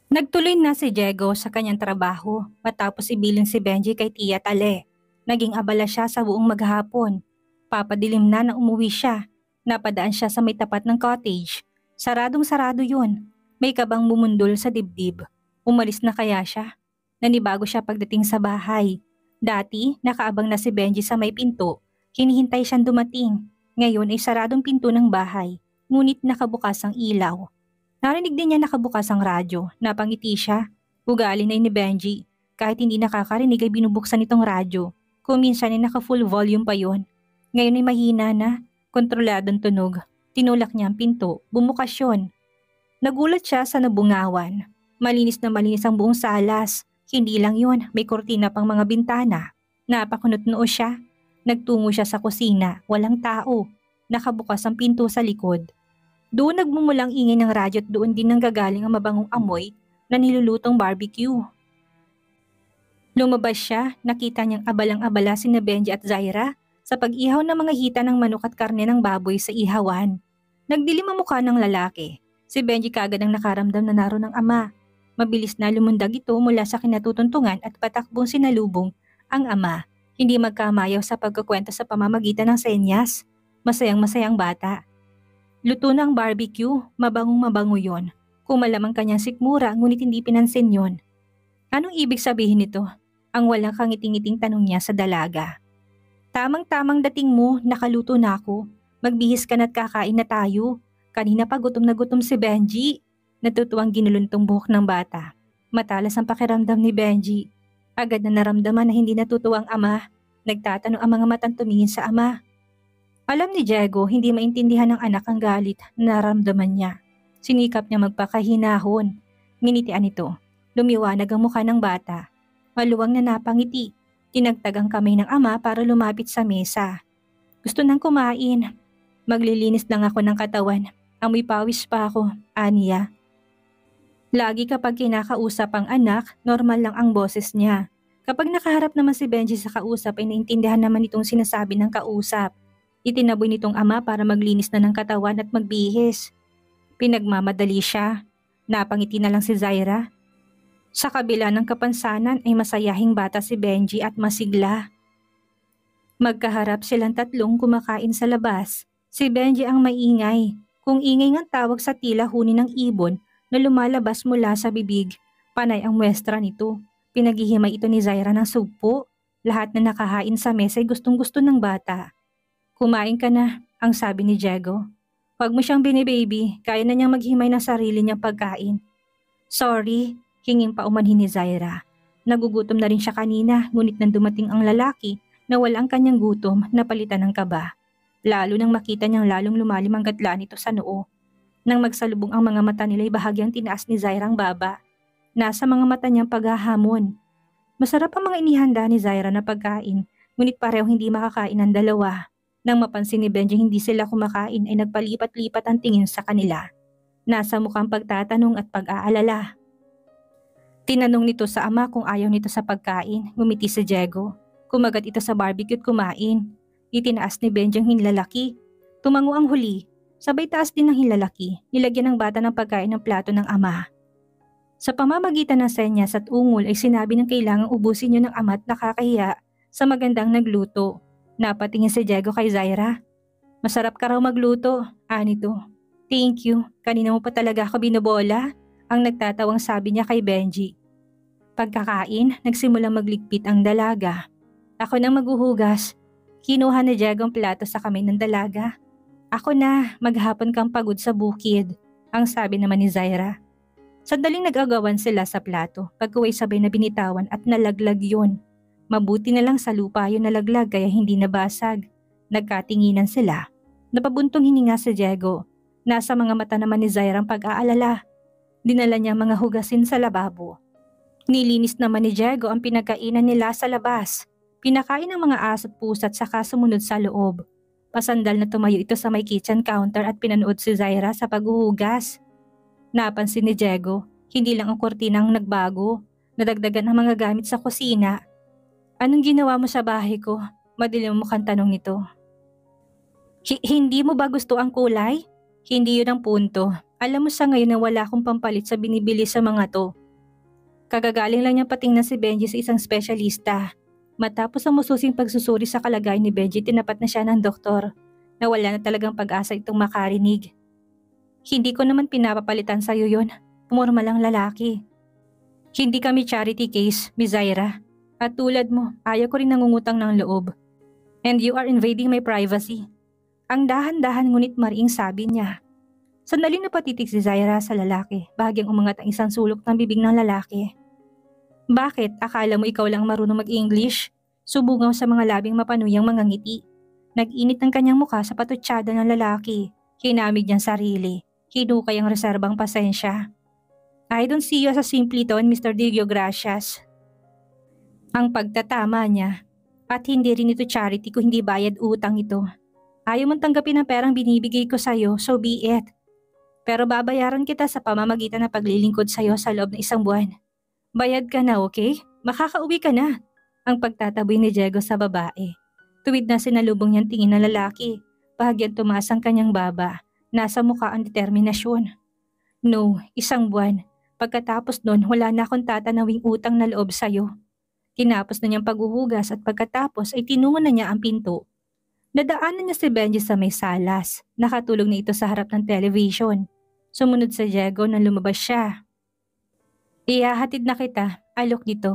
Nagtuloy na si Diego sa kanyang trabaho matapos ibilin si Benji kay Tia Tale. Naging abala siya sa buong maghapon. Papadilim na nang umuwi siya. Napadaan siya sa may tapat ng cottage. Saradong-sarado yun. May kabang bumundol sa dibdib. Umalis na kaya siya? Nanibago siya pagdating sa bahay. Dati, nakaabang na si Benji sa may pinto. Hinihintay siyang dumating. Ngayon ay saradong pinto ng bahay. Ngunit nakabukas ang ilaw. Narinig din niya nakabukas ang radyo, napangiti siya. Ugali na ni Benji. Kahit hindi nakakarinig ay binubuksan itong radyo. Kung minsan ay naka-full volume pa yon. Ngayon ay mahina na, kontroladong tunog. Tinulak niya ang pinto, bumukas yun. Nagulat siya sa nabungawan. Malinis na malinis ang buong salas. Hindi lang yun, may kortina pang mga bintana. Napakunot noo siya. Nagtungo siya sa kusina, walang tao. Nakabukas ang pinto sa likod. Doon nagmumulang ingay ng radyo at doon din nanggagaling ang mabangong amoy na nilulutong barbecue. Lumabas siya, nakita niyang abalang-abala sina Benji at Zaira sa pag-ihaw ng mga hita ng manok at karne ng baboy sa ihawan. Nagdilim ang mukha ng lalaki. Si Benji kagad ang nakaramdam na naroon ng ama. Mabilis na lumundag ito mula sa kinatutuntungan at patakbong sinalubong ang ama. Hindi magkamayaw sa pagkukwento sa pamamagitan ng senyas. Masayang-masayang bata. Luto na ang barbecue, mabangong-mabango yon. Kung malamang kanyang sikmura ngunit hindi pinansin yon. Anong ibig sabihin nito? Ang walang kangiting-ngiting tanong niya sa dalaga. Tamang-tamang dating mo, nakaluto na ako. Magbihis ka na't kakain na tayo. Kanina pa gutom na gutom si Benji. Natutuwang ginuluntong buhok ng bata. Matalas ang pakiramdam ni Benji. Agad na naramdaman na hindi natutuwa ang ama. Nagtatanong ang mga matang tumingin sa ama. Alam ni Diego hindi maintindihan ng anak ang galit na naramdaman niya. Sinikap niya magpakahinahon. Nginitian ito. Lumiwanag ang mukha ng bata. Maluwang na napangiti. Tinagtag ang kamay ng ama para lumapit sa mesa. Gusto nang kumain. Maglilinis lang ako ng katawan. Amoy pawis pa ako, aniya. Lagi kapag kinakausap ang anak, normal lang ang boses niya. Kapag nakaharap naman si Benji sa kausap ay naintindihan naman itong sinasabi ng kausap. Itinaboy nitong ama para maglinis na ng katawan at magbihis. Pinagmamadali siya. Napangiti na lang si Zaira. Sa kabila ng kapansanan ay masayahing bata si Benji at masigla. Magkaharap silang tatlong kumakain sa labas. Si Benji ang maingay. Kung ingay ng tawag sa tila huni ng ibon na lumalabas mula sa bibig, panay ang muestra nito. Pinaghihimay ito ni Zaira ng sugpo. Lahat na nakahain sa mesa ay gustong-gusto ng bata. Kumain ka na, ang sabi ni Diego. Huwag mo siyang binibaby, kaya na niyang maghimay ng sarili niyang pagkain. Sorry, hinging paumanhin ni Zaira. Nagugutom na rin siya kanina, ngunit nang dumating ang lalaki, nawala ang kanyang gutom, napalitan ng kaba. Lalo nang makita niyang lalong lumalim ang gatla nito sa noo. Nang magsalubong ang mga mata nila ay bahagyang tinaas ni Zaira ang baba. Nasa mga mata niyang paghahamon. Masarap ang mga inihanda ni Zaira na pagkain, ngunit pareho hindi makakain ang dalawa. Nang mapansin ni Benji hindi sila kumakain ay nagpalipat-lipat ang tingin sa kanila. Nasa mukhang pagtatanong at pag-aalala. Tinanong nito sa ama kung ayaw nito sa pagkain, ngumiti si Diego. Kumagat ito sa barbecue at kumain. Itinaas ni Benji ang hinlalaki. Tumango ang huli. Sabay taas din ng hinlalaki, nilagyan ng bata ng pagkain ng plato ng ama. Sa pamamagitan ng senyas at ungol ay sinabi ng kailangang ubusin niyo ng ama at nakakahiya sa magandang nagluto. Napatingin si Diego kay Zaira. Masarap ka raw magluto, anito. Thank you, kanina mo pa talaga ako binobola, ang nagtatawang sabi niya kay Benji. Pagkakain, nagsimulang magligpit ang dalaga. Ako nang maghuhugas. Kinuha ni Diego ang plato sa kamay ng dalaga. Ako na, maghapon kang pagod sa bukid, ang sabi naman ni Zaira. Sandaling nag-agawan sila sa plato, pagkuway sabay na binitawan at nalaglag yun. Mabuti na lang sa lupa yun nalaglag kaya hindi nabasag. Nagkatinginan sila. Napabuntong hininga si Diego. Nasa mga mata naman ni Zaira ang pag-aalala. Dinala niya mga hugasin sa lababo. Nilinis naman ni Diego ang pinagkainan nila sa labas. Pinakain ng mga aso at pusa at saka sumunod sa loob. Pasandal na tumayo ito sa may kitchen counter at pinanood si Zaira sa paghuhugas. Napansin ni Diego, hindi lang ang kortina ang nagbago. Nadagdagan ang mga gamit sa kusina. Anong ginawa mo sa bahay ko? Madilim mo kang tanong nito. Hindi mo ba gusto ang kulay? Hindi yun ang punto. Alam mo sa ngayon na wala akong pampalit sa binibili sa mga to. Kagagaling lang niyang patingnan si Benji sa isang espesyalista. Matapos ang masusing pagsusuri sa kalagayan ni Benji, tinapat na siya ng doktor na wala na talagang pag-asa itong makarinig. Hindi ko naman pinapapalitan sa'yo yon. Pumorma lang lalaki. Hindi kami charity case, Miss Zaira. At tulad mo, ayaw ko rin nangungutang ng loob. And you are invading my privacy. Ang dahan-dahan ngunit mariing sabi niya. Sandali na patitig si Zaira sa lalaki, bahagyang umangat ang isang sulok ng bibig ng lalaki. Bakit? Akala mo ikaw lang marunong mag-English? Subungaw sa mga labing mapanuyang mga ngiti. Nag-init ng kanyang mukha sa patutsada ng lalaki. Hinamig niyang sarili. Hinukay ang reserbang pasensya. I don't see you as a simpleton, Mr. Digio Gracias. Ang pagtatama niya. At hindi rin ito charity kung hindi bayad utang ito. Ayaw mong tanggapin ang perang binibigay ko sa'yo, so be it. Pero babayaran kita sa pamamagitan ng paglilingkod sa'yo sa loob ng 1 buwan. Bayad ka na, okay? Makakauwi ka na. Ang pagtataboy ni Diego sa babae. Tuwid na sinalubong niyang tingin ng lalaki. Bahagyang tumaas ang kanyang baba. Nasa mukha ang determinasyon. No, 1 buwan. Pagkatapos nun, wala na akong tatanawing utang na loob sa'yo. Tinapos na niyang paghuhugas at pagkatapos ay tinungo na niya ang pinto. Nadaanan niya si Benji sa may salas. Nakatulog na ito sa harap ng television. Sumunod sa Diego nang lumabas siya. Ihahatid na kita, alok nito.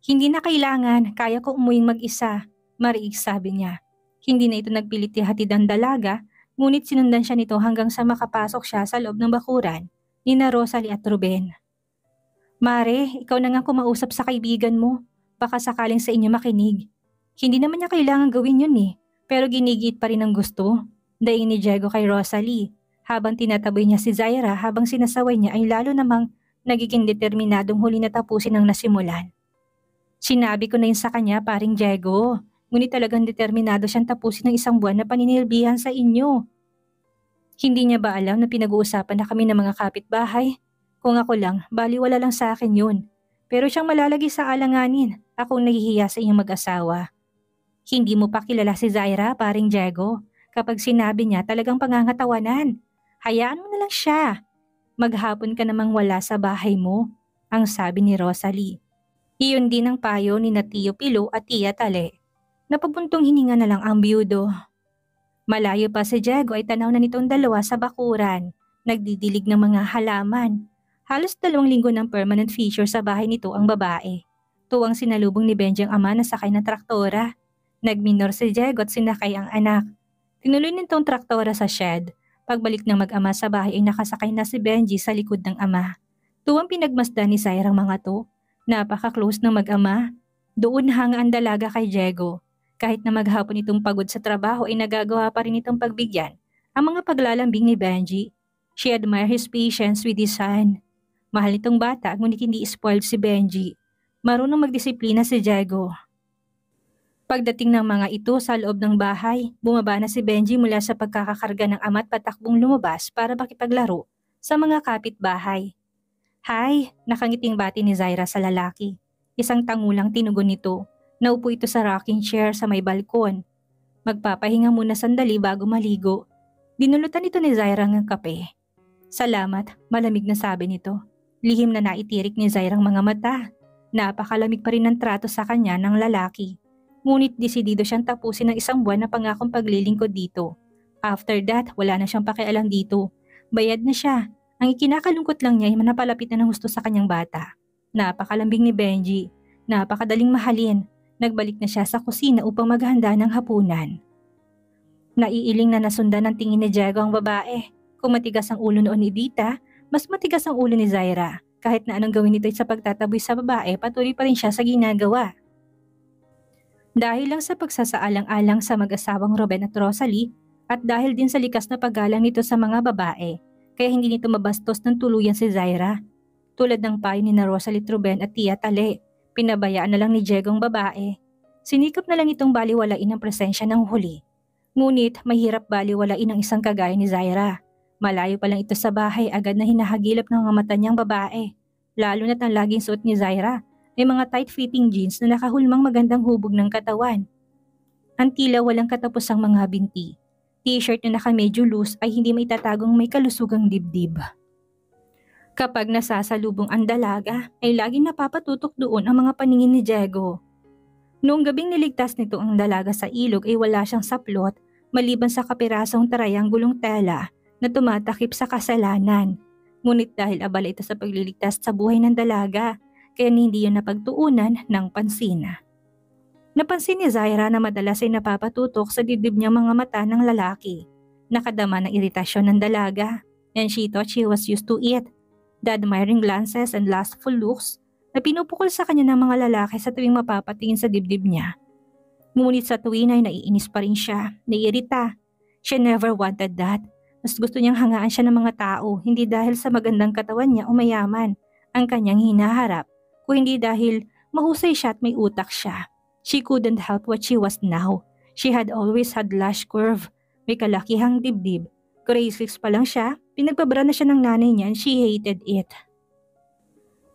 Hindi na kailangan, kaya ko umuwing mag-isa, mariig sabi niya. Hindi na ito nagpilit ihatid ang dalaga, ngunit sinundan siya nito hanggang sa makapasok siya sa loob ng bakuran ni na Rosalie at Ruben. Mare, ikaw na nga kumausap sa kaibigan mo, baka sakaling sa inyo makinig. Hindi naman niya kailangan gawin yun pero ginigit pa rin ang gusto. Daing ni Diego kay Rosalie, habang tinataboy niya si Zaira habang sinasaway niya ay lalo namang nagiging determinadong huli na tapusin ang nasimulan. Sinabi ko na yun sa kanya, paring Diego. Ngunit talagang determinado siyang tapusin ng 1 buwan na paninilbihan sa inyo. Hindi niya ba alam na pinag-uusapan na kami ng mga kapitbahay? Kung ako lang, baliwala lang sa akin yun. Pero siyang malalagay sa alanganin, akong nahihiya sa inyong mag-asawa. Hindi mo pa kilala si Zaira, paring Diego. Kapag sinabi niya, talagang pangangatawanan. Hayaan mo na lang siya. Maghapon ka namang wala sa bahay mo, ang sabi ni Rosalie. Iyon din ang payo ni na Tio Pilo at Tia Tale. Napabuntong hininga na lang ang biyudo. Malayo pa si Diego ay tanaw na nitong dalawa sa bakuran, nagdidilig ng mga halaman. Halos 2 linggo ng permanent feature sa bahay nito ang babae. Tuwang sinalubong ni Benji ang ama na sakay ng traktora. Nagminor si Diego at sinakay ang anak. Tinuloy nitong traktora sa shed. Pagbalik ng mag-ama sa bahay ay nakasakay na si Benji sa likod ng ama. Tuwang pinagmasdan ni Zaira ang mga to. Napaka-close ng mag-ama. Doon hanga ang dalaga kay Diego. Kahit na maghapon itong pagod sa trabaho ay nagagawa pa rin itong pagbigyan ang mga paglalambing ni Benji. She admired his patience with his son. Mahal itong bata ngunit hindi spoiled si Benji. Marunong magdisiplina si Diego. Pagdating ng mga ito sa loob ng bahay, bumaba na si Benji mula sa pagkakakarga ng ama at patakbong lumabas para makipaglaro sa mga kapitbahay. Hi, nakangiting bati ni Zaira sa lalaki. Isang tangulang tinugon nito. Naupo ito sa rocking chair sa may balkon. Magpapahinga muna sandali bago maligo. Dinulutan ito ni Zaira ng kape. Salamat, malamig na sabi nito. Lihim na naitirik ni Zaira ang mga mata. Napakalamig pa rin ang trato sa kanya ng lalaki. Ngunit desidido siyang tapusin ng 1 buwan na pangakong paglilingkod dito. After that, wala na siyang pakialam dito. Bayad na siya. Ang ikinakalungkot lang niya ay manapalapit na ng gusto sa kanyang bata. Napakalambing ni Benji. Napakadaling mahalin. Nagbalik na siya sa kusina upang maghanda ng hapunan. Naiiling na nasundan ng tingin ni Diego ang babae. Kung matigas ang ulo noon ni Dita, mas matigas ang ulo ni Zaira. Kahit na anong gawin nito sa pagtataboy sa babae, patuloy pa rin siya sa ginagawa. Dahil lang sa pagsasaalang-alang sa mag-asawang Ruben at Rosalie at dahil din sa likas na paggalang nito sa mga babae, kaya hindi nito mabastos ng tuluyan si Zaira. Tulad ng payo ni na Rosalie, Ruben at Tia Tale, pinabayaan na lang ni Diego ang babae. Sinikap na lang itong baliwalain ang presensya ng huli. Ngunit mahirap baliwalain ang isang kagaya ni Zaira. Malayo pa lang ito sa bahay, agad na hinahagilap ng mga mata niyang babae. Lalo na't ang laging suot ni Zaira ay mga tight-fitting jeans na nakahulmang magandang hubog ng katawan. Ang tila walang katapusang mga binti. T-shirt na naka-medyo loose ay hindi maitatagong may kalusugang dibdib. Kapag nasasalubong ang dalaga ay laging napapatutok doon ang mga paningin ni Diego. Noong gabing niligtas nito ang dalaga sa ilog ay wala siyang saplot maliban sa kapirasong trianggulong tela na tumatakip sa kasalanan. Ngunit dahil abala ito sa pagliligtas sa buhay ng dalaga, kaya hindi yun napagtuunan ng pansin. Napansin ni Zaira na madalas ay napapatutok sa dibdib niyang mga mata ng lalaki. Nakadama ng iritasyon ng dalaga, and she thought she was used to it. The admiring glances and lustful looks na pinupukol sa kanya ng mga lalaki sa tuwing mapapatingin sa dibdib niya. Ngunit sa tuwin ay naiinis pa rin siya, naiirita. She never wanted that. Mas gusto niyang hangaan siya ng mga tao, hindi dahil sa magandang katawan niya o mayaman ang kanyang hinaharap, kundi dahil mahusay siya at may utak siya. She couldn't help what she was now. She had always had lush curve, may kalakihang dibdib. Grade 6 pa lang siya, pinagpabra na siya ng nanay niya and she hated it.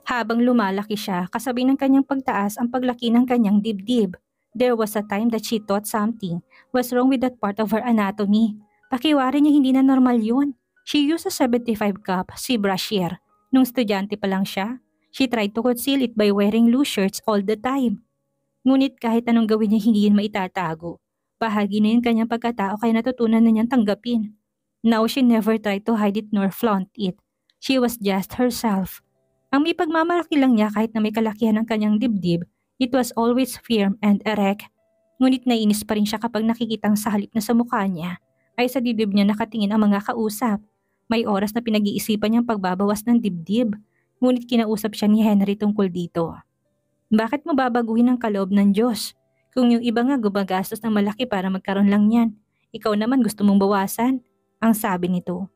Habang lumalaki siya, kasabay ng kanyang pagtaas ang paglaki ng kanyang dibdib. There was a time that she thought something was wrong with that part of her anatomy. Pakiwari niya hindi na normal yun. She used a 75 cup si brasier. Nung estudyante pa lang siya, she tried to conceal it by wearing loose shirts all the time. Ngunit kahit anong gawin niya hindi yun maitatago. Bahagi na yun kanyang pagkatao kaya natutunan na niyang tanggapin. Now she never tried to hide it nor flaunt it. She was just herself. Ang may pagmamalaki lang niya kahit na may kalakihan ng kanyang dibdib, it was always firm and erect. Ngunit nainis pa rin siya kapag nakikitang sa halip na sa mukha niya ay sa dibdib niya nakatingin ang mga kausap. May oras na pinag-iisipan niyang pagbabawas ng dibdib, ngunit kinausap siya ni Henry tungkol dito. Bakit mo babaguhin ang kaloob ng Diyos? Kung yung iba nga gumagastos ng malaki para magkaroon lang yan, ikaw naman gusto mong bawasan? Ang sabi nito.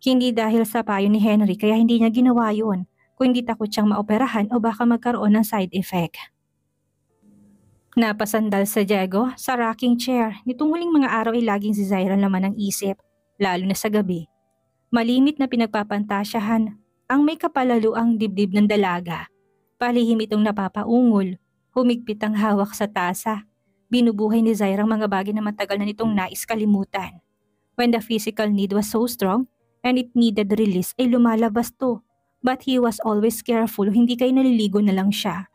Hindi dahil sa payo ni Henry kaya hindi niya ginawa yun, kundi takot siyang maoperahan o baka magkaroon ng side effect. Napasandal sa Diego sa rocking chair. Nitong huling mga araw ay laging si Zaira laman ng isip, lalo na sa gabi. Malimit na pinagpapantasyahan ang may kapalalo ang dibdib ng dalaga. Palihim itong napapaungol, humigpit ang hawak sa tasa. Binubuhay ni Zaira ang mga bagay na matagal na nitong nais kalimutan. When the physical need was so strong and it needed release ay lumalabas to. But he was always careful, hindi kayo naliligo na lang siya.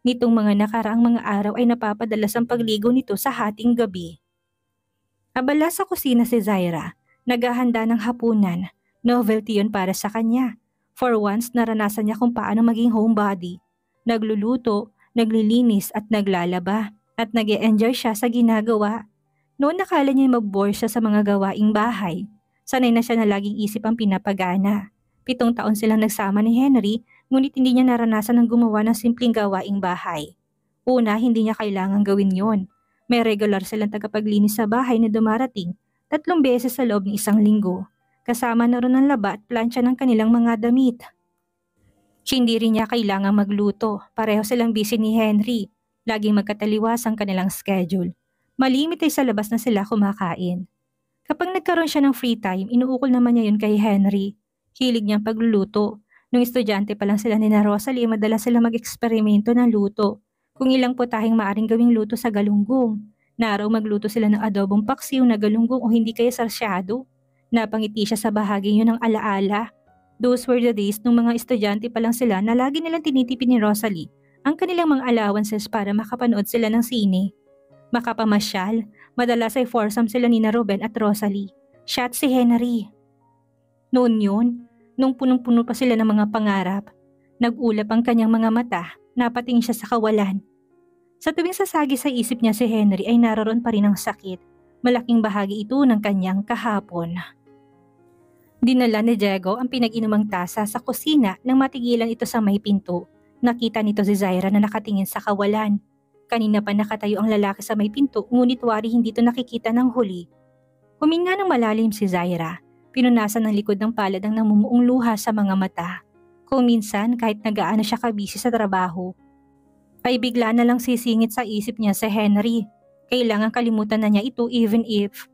Nitong mga nakaraang mga araw ay napapadalas ang pagligo nito sa hating gabi. Abala sa kusina si Zaira, naghahanda ng hapunan. Novelty yun para sa kanya. For once naranasan niya kung paano maging homebody. Nagluluto, naglilinis at naglalaba at nag-e-enjoy siya sa ginagawa. Noon nakala niya mag-bore siya sa mga gawaing bahay. Sanay na siya na laging isip ang pinapagana. 7 taon silang nagsama ni Henry, ngunit hindi niya naranasan ang gumawa ng simpleng gawaing bahay. Una, hindi niya kailangang gawin yon. May regular silang tagapaglinis sa bahay na dumarating 3 beses sa loob ng 1 linggo. Kasama na ron ang laba at plancha ng kanilang mga damit. Hindi rin niya kailangang magluto. Pareho silang busy ni Henry. Laging magkataliwas ang kanilang schedule. Malimit ay sa labas na sila kumakain. Kapag nagkaroon siya ng free time, inuukol naman niya yun kay Henry. Hilig niyang pagluluto. Nung estudyante pa lang sila ni na Rosalie, madalas sila mag-eksperimento ng luto. Kung ilang putahing maaring gawing luto sa galunggong. Naraw magluto sila ng adobong paksiw na galunggong o hindi kaya sarsyado. Napangiti siya sa bahaging yun ng alaala. Those were the days nung mga estudyante pa lang sila na lagi nilang tinitipid ni Rosalie ang kanilang mga allowances para makapanood sila ng sine. Makapamasyal, madalas ay foursome sila ni na Ruben at Rosalie. Siya at si Henry. Noon yun, nung punong-puno pa sila ng mga pangarap, nag-ulap ang kanyang mga mata, napatingin siya sa kawalan. Sa tuwing sasagi sa isip niya si Henry ay naroon pa rin ang sakit. Malaking bahagi ito ng kanyang kahapon. Dinala ni Diego ang pinag-inumang tasa sa kusina nang matigilan ito sa may pinto. Nakita nito si Zaira na nakatingin sa kawalan. Kanina pa nakatayo ang lalaki sa may pinto ngunit wari hindi ito nakikita ng huli. Huminga ng malalim si Zaira. Pinunasan ng likod ng palad ang namumuong luha sa mga mata. Kung minsan kahit nagaano siya kabisi sa trabaho, ay bigla na lang sisingit sa isip niya si Henry. Kailangan kalimutan na niya ito even if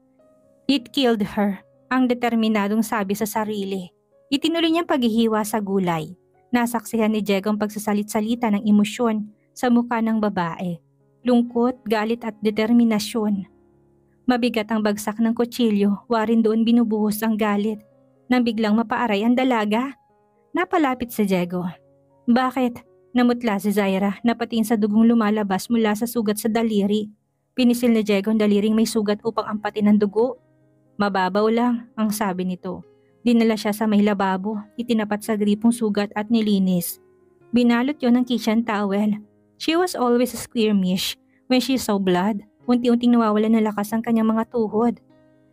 it killed her. Ang determinadong sabi sa sarili. Itinuloy niyang paghihiwa sa gulay. Nasaksihan ni Diego ang pagsasalit-salita ng emosyon sa mukha ng babae. Lungkot, galit at determinasyon. Mabigat ang bagsak ng kutsilyo, warin doon binubuhos ang galit. Nang biglang mapaaray ang dalaga. Napalapit si Diego. Bakit? Namutla si Zaira, napatingin sa dugong lumalabas mula sa sugat sa daliri. Pinisil ni Diego ang daliring may sugat upang ampatin ang dugo. Mababaw lang, ang sabi nito. Dinala siya sa may lababo, itinapat sa gripong sugat at nilinis. Binalot yon ng kitchen towel. She was always squirmish when she saw blood. Unti-unting nawawalan ng lakas ang kanyang mga tuhod.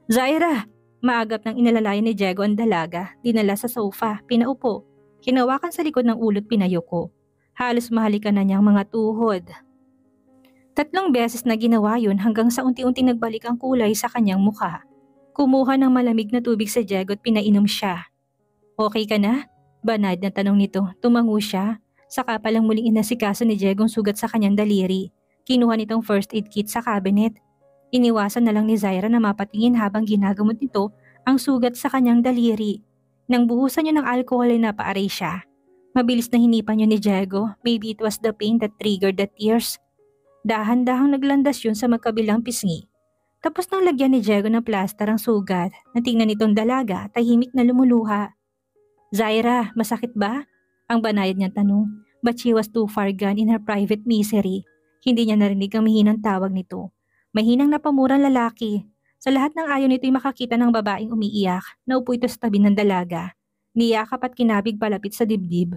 Zaira! Maagap nang inalalayan ni Diego ang dalaga, dinala sa sofa, pinaupo. Hinawakan sa likod ng ulot pinayuko. Halos mahalikan na niyang mga tuhod. 3 beses na ginawa yun hanggang sa unti-unting nagbalik ang kulay sa kanyang mukha. Kumuha ng malamig na tubig sa Diego at pinainom siya. Okay ka na? Banad na tanong nito, tumango siya. Saka palang muling inasikaso ni Diego ang sugat sa kanyang daliri. Kinuha nitong first aid kit sa cabinet. Iniwasan na lang ni Zaira na mapatingin habang ginagamot nito ang sugat sa kanyang daliri. Nang buhusan niya ng alcohol ay napaaray siya. Mabilis na hinipan niya ni Diego, maybe it was the pain that triggered the tears. Dahan-dahang naglandas yun sa magkabilang pisngi. Tapos nang lagyan ni Diego ng plaster ang sugat, natingnan nitong dalaga, tahimik na lumuluha. Zaira, masakit ba? Ang banayad niyang tanong, but she was too far gone in her private misery. Hindi niya narinig ang mahinang tawag nito. Mahinang napamurang lalaki. Sa lahat ng ayaw nito'y makakita ng babaeng umiiyak, naupo ito sa tabi ng dalaga. Niyakap at kinabig palapit sa dibdib.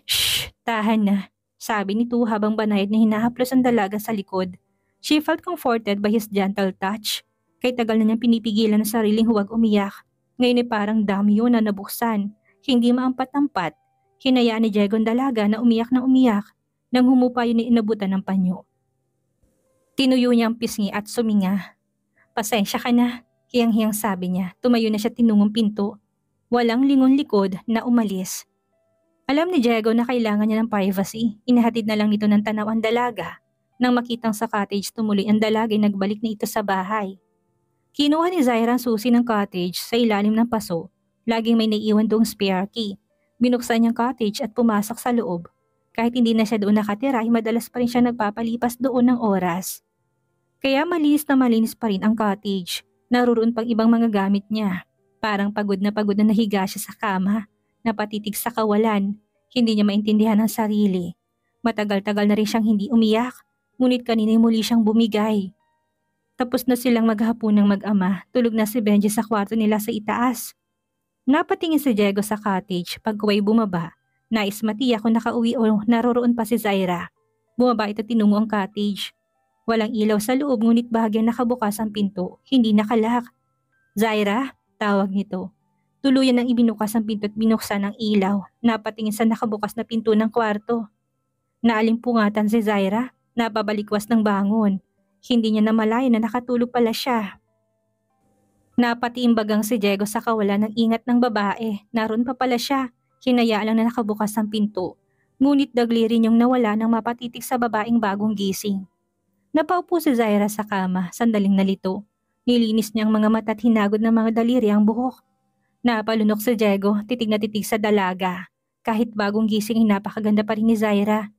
Shh! Tahan na, sabi nito habang banayad na hinahaplos ang dalaga sa likod. She felt comforted by his gentle touch. Kay tagal na niyang pinipigilan ang sariling huwag umiyak. Ngayon ay parang dami yun na nabuksan. Hindi maampat-ampat. Hinayaan ni Diego ang dalaga na umiyak ng umiyak. Nang humupa yun ay inabutan ng panyo. Tinuyo niya ang pisngi at suminga. Pasensya ka na, hiyang-hiyang sabi niya. Tumayo na siya tinungong pinto. Walang lingon likod na umalis. Alam ni Diego na kailangan niya ng privacy. Inahatid na lang nito ng tanaw ang dalaga. Nang makitang sa cottage tumuloy ang dalaga ay nagbalik na ito sa bahay. Kinuha ni Zaira ang susi ng cottage sa ilalim ng paso. Laging may naiiwan doong spare key. Binuksan niyang cottage at pumasok sa loob. Kahit hindi na siya doon nakatira ay madalas pa rin siya nagpapalipas doon ng oras. Kaya malinis pa rin ang cottage. Naroon pang ibang mga gamit niya. Parang pagod na nahiga siya sa kama. Napatitig sa kawalan. Hindi niya maintindihan ang sarili. Matagal-tagal na rin siyang hindi umiyak. Ngunit kanina muli siyang bumigay. Tapos na silang maghapon ng mag-ama. Tulog na si Benji sa kwarto nila sa itaas. Napatingin si Diego sa cottage pagkaway bumaba. Nais matiyak kung nakauwi o naroroon pa si Zaira. Bumaba ito tinungo ang cottage. Walang ilaw sa loob ngunit bahagyang nakabukas ang pinto, hindi nakalak. Zaira, tawag nito. Tuluyan nang ibinukas ang pinto at binuksan ang ilaw. Napatingin sa nakabukas na pinto ng kwarto. Naalimpungatan si Zaira, napabalikwas ng bangon. Hindi niya namalayan na nakatulog pala siya. Napatiimbagang si Diego sa kawalan ng ingat ng babae. Naroon pa pala siya. Hinayaan lang na nakabukas ang pinto. Ngunit dagli rin yung nawala nang mapatitig sa babaeng bagong gising. Napaupo si Zaira sa kama, sandaling nalito. Nilinis niya ang mga mata at hinagod ng mga daliri ang buhok. Napalunok si Diego, titig na titig sa dalaga. Kahit bagong gising ay napakaganda pa rin ni Zaira.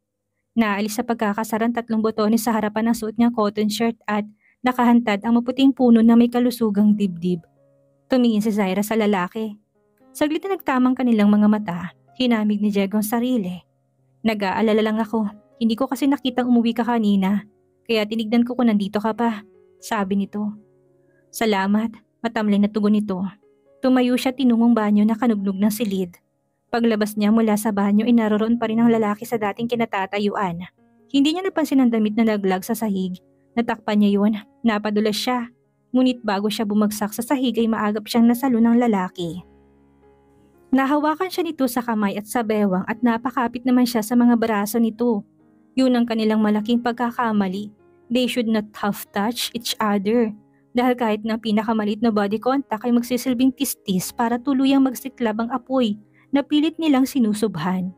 Naalis sa pagkakasaran 3 botones sa harapan ng suot niyang cotton shirt at nakahantad ang maputing puno na may kalusugang dibdib. Tumingin si Zaira sa lalaki. Saglit na nagtamang kanilang mga mata, hinamig ni Diego ang sarili. Nag-aalala lang ako, hindi ko kasi nakitang umuwi ka kanina, kaya tinignan ko kung nandito ka pa, sabi nito. Salamat, matamlay na tugon nito. Tumayo siya tinungong banyo na kanugnog ng silid. Paglabas niya mula sa banyo ay naroroon pa rin ang lalaki sa dating kinatatayuan. Hindi niya napansin ang damit na naglag sa sahig. Natakpan niya yun, napadulas siya. Ngunit bago siya bumagsak sa sahig ay maagap siyang nasalo ng lalaki. Nahawakan siya nito sa kamay at sa bewang at napakapit naman siya sa mga braso nito. Yun ang kanilang malaking pagkakamali. They should not have touched each other. Dahil kahit na pinakamalit na body contact ay magsisilbing tistis para tuluyang magsiklab ang apoy na pilit nilang sinusubhan.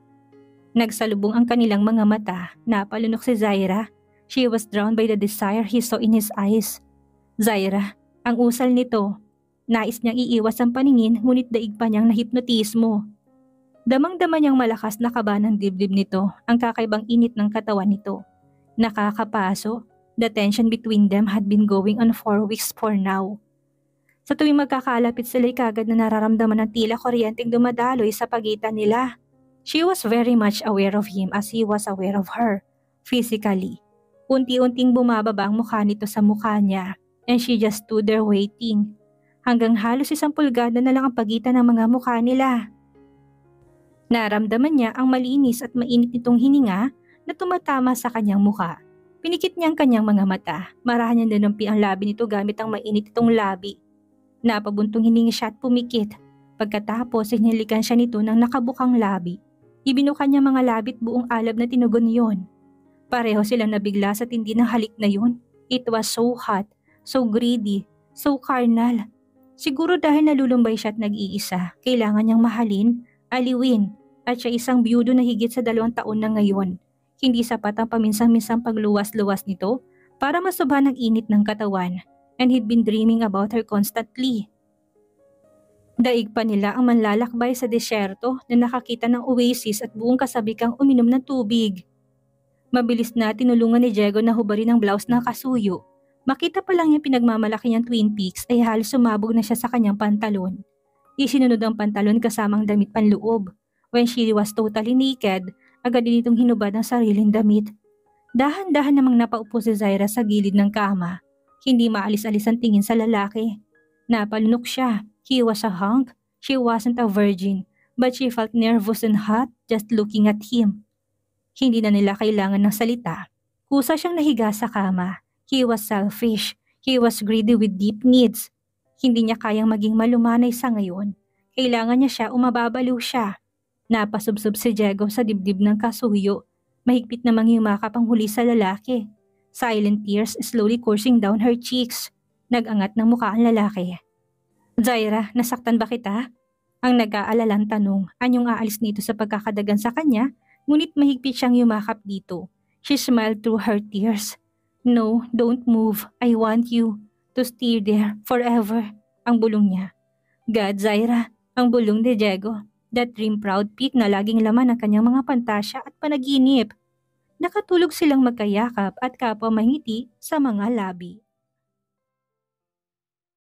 Nagsalubong ang kanilang mga mata, napalunok si Zaira. She was drawn by the desire he saw in his eyes. Zaira, ang usal nito. Nais niyang iiwas ang paningin ngunit daig pa niyang nahipnotismo. Damang-dama niyang malakas na kaba ng dibdib nito, ang kakaibang init ng katawan nito. Nakakapaso, The tension between them had been going on 4 weeks for now. Sa tuwing magkakalapit sila'y kagad na nararamdaman ng tila kuryenteng dumadaloy sa pagitan nila. She was very much aware of him as he was aware of her, physically. Unti-unting bumababa ang mukha nito sa mukha niya and she just stood there waiting. Hanggang halos 1 pulgada na lang ang pagitan ng mga mukha nila. Naramdaman niya ang malinis at mainit nitong hininga na tumatama sa kanyang mukha. Pinikit niya ang kanyang mga mata. Marahan niyang danumpi ang labi nito gamit ang mainit itong labi. Napabuntong hininga siya at pumikit. Pagkatapos, hinilikan siya nito ng nakabukang labi. Ibinuka niya mga labit buong alab na tinugon yon. Pareho silang nabigla sa tindi ng halik na yun. It was so hot, so greedy, so carnal. Siguro dahil nalulumbay siya at nag-iisa, kailangan niyang mahalin, aliwin, at siya isang biyudo na higit sa 2 taon na ngayon. Hindi sapat ang paminsan-minsang pagluwas-luwas nito para masubhan ang init ng katawan, and he'd been dreaming about her constantly. Daig pa nila ang manlalakbay sa desyerto na nakakita ng oasis at buong kasabikang uminom ng tubig. Mabilis na tinulungan ni Diego na hubarin ang blouse ng kasuyo. Makita pa lang yung pinagmamalaki niyang Twin Peaks ay halos sumabog na siya sa kanyang pantalon. Isinunod ang pantalon kasamang damit panloob. When she was totally naked, agad din itong hinubad ang sariling damit. Dahan-dahan namang napaupo si Zaira sa gilid ng kama. Hindi maalis-alis ang tingin sa lalaki. Napalunok siya. He was a hunk. She wasn't a virgin, but she felt nervous and hot just looking at him. Hindi na nila kailangan ng salita. Kusa siyang nahiga sa kama. He was selfish. He was greedy with deep needs. Hindi niya kayang maging malumanay sa ngayon. Kailangan niya siya umababaliw siya. Napasubsob si Diego sa dibdib ng kasuyo. Mahigpit namang yumakap ang huli sa lalaki. Silent tears slowly coursing down her cheeks. Nag-angat ng mukha ang lalaki. Zaira, nasaktan ba kita? Ang nag-aalalang tanong. Anyong aalis nito sa pagkakadagan sa kanya, ngunit mahigpit siyang yumakap dito. She smiled through her tears. No, don't move. I want you to stay there forever. Ang bulong niya. God, Zaira, ang bulong ni Diego. That dream-proud peak na laging laman ng kanyang mga pantasya at panaginip. Nakatulog silang magkayakap at kapwa mahiti sa mga labi.